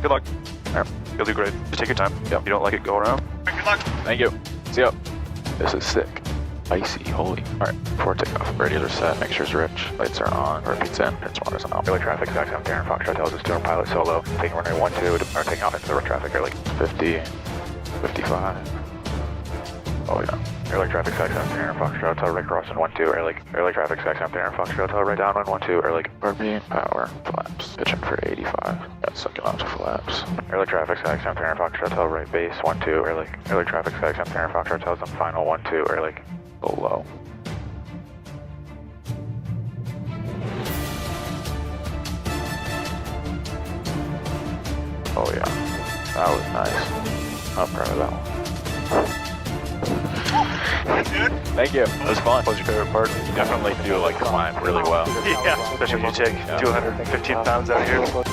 Good luck. All right. You'll do great. Just take your time. Yep. If you don't like it, go around. Good luck. Thank you. See ya. This is sick. Icy, holy. Alright, before takeoff, radios are set, mixture's rich, lights are on, repeats in, pins waters on out. Airlight traffic, exact time, Darren Foxtrot tells us doing pilot solo, taking runway 12, or taking off into the road traffic, airlight 50, 55. Oh yeah. Airlight traffic, exact time, Darren Foxtrot, tell right crossing 12, airlight traffic, exact time, Darren Foxtrot, tell right downwind 12, airlight. RP, power, flaps, pitching for 85. Got second on to flaps. Airlight traffic, exact time, Darren Foxtrot, tell right base 12, airlight. Airlight traffic, exact time, Darren Foxtrot, tells them final 12, airlight. Below. Oh yeah, that was nice. I'm proud of that one. Good. Thank you. It was fun. What was your favorite part? You definitely do like climb really well. Yeah, especially when you take 215 pounds out here.